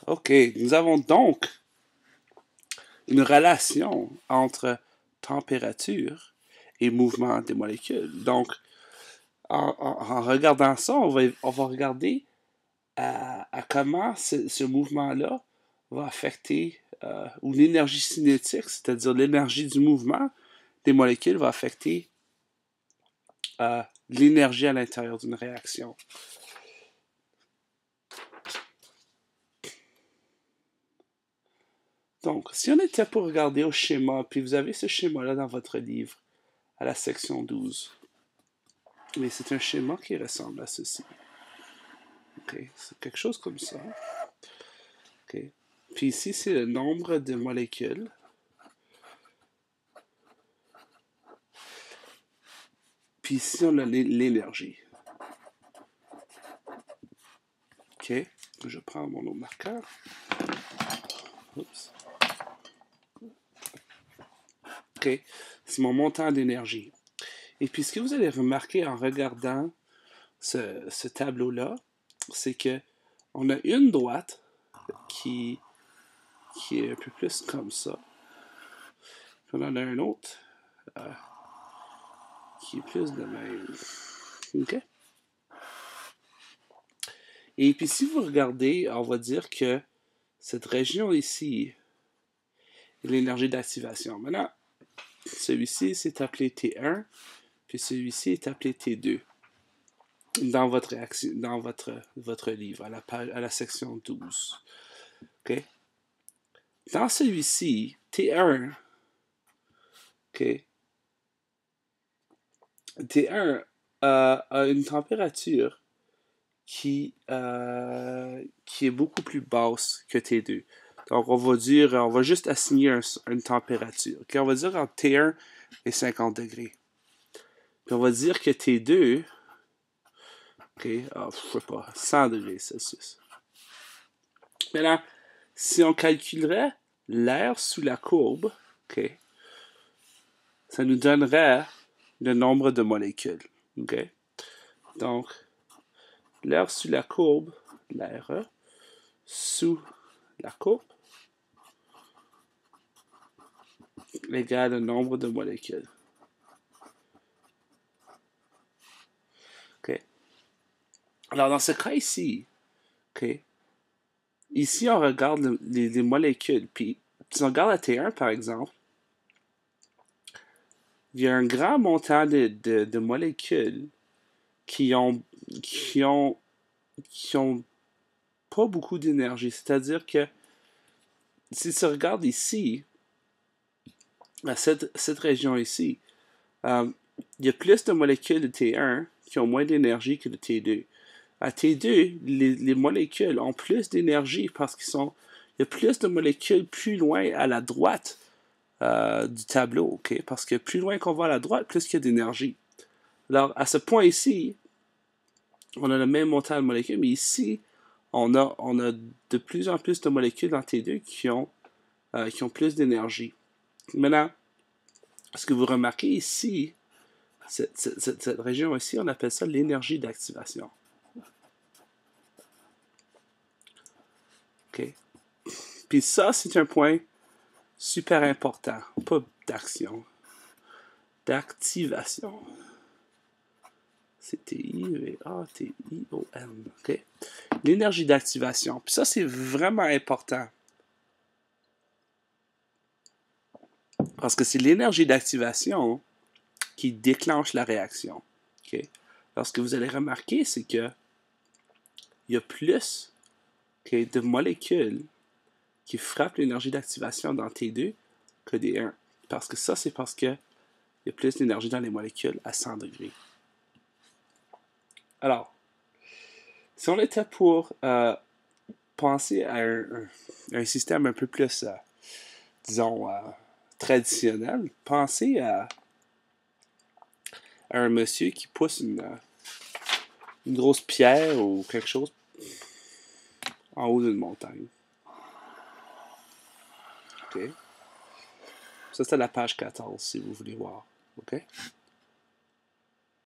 OK, nous avons donc une relation entre température et mouvement des molécules. Donc, en regardant ça, on va regarder à comment ce mouvement-là va affecter, ou l'énergie cinétique, c'est-à-dire l'énergie du mouvement des molécules, va affecter l'énergie à l'intérieur d'une réaction. Donc, si on était pour regarder au schéma, puis vous avez ce schéma-là dans votre livre, à la section 12, mais c'est un schéma qui ressemble à ceci. OK, c'est quelque chose comme ça. OK. Puis ici, c'est le nombre de molécules. Puis ici, on a l'énergie. OK, je prends mon autre marqueur. Oups. OK, c'est mon montant d'énergie. Et puis, ce que vous allez remarquer en regardant ce tableau-là, c'est que on a une droite qui est un peu plus comme ça. Puis on en a un autre qui est plus de même. OK? Et puis, si vous regardez, on va dire que cette région ici est l'énergie d'activation. Maintenant, celui-ci, c'est appelé T1, puis celui-ci est appelé T2 dans votre réaction, dans votre livre, à la section 12. OK? Dans celui-ci, T1, OK, T1 a une température qui est beaucoup plus basse que T2. Donc, on va juste assigner une température. Okay? On va dire entre T1 et 50 degrés. Puis on va dire que T2, OK, je sais pas, 100 degrés Celsius. Maintenant, si on calculerait l'air sous la courbe, OK, ça nous donnerait le nombre de molécules. OK? Donc, l'air sous la courbe, l'air sous la courbe, égale le nombre de molécules. OK? Alors, dans ce cas ici, OK, ici, on regarde les molécules. Puis, si on regarde la T1, par exemple, il y a un grand montant de molécules qui ont pas beaucoup d'énergie. C'est-à-dire que si tu regardes ici, à cette région ici, il y a plus de molécules de T1 qui ont moins d'énergie que de T2. À T2, les molécules ont plus d'énergie parce il y a plus de molécules plus loin à la droite du tableau, OK? Parce que plus loin qu'on va à la droite, plus il y a d'énergie. Alors, à ce point ici, on a le même montant de molécules, mais ici, on a de plus en plus de molécules dans T2 qui ont plus d'énergie. Maintenant, ce que vous remarquez ici, cette région ici, on appelle ça l'énergie d'activation. OK? Puis ça, c'est un point super important, pas d'action, d'activation. C'est T-I-V-A-T-I-O-N. OK? L'énergie d'activation. Puis ça, c'est vraiment important. Parce que c'est l'énergie d'activation qui déclenche la réaction. Okay? Alors, ce que vous allez remarquer, c'est que il y a plus de molécules qui frappent l'énergie d'activation dans T2 que des 1. Parce que ça, c'est parce qu'il y a plus d'énergie dans les molécules à 100 degrés. Alors, si on était pour penser à un système un peu plus, disons, traditionnel, pensez à un monsieur qui pousse une grosse pierre ou quelque chose en haut d'une montagne. OK? Ça, c'est la page 14, si vous voulez voir. OK?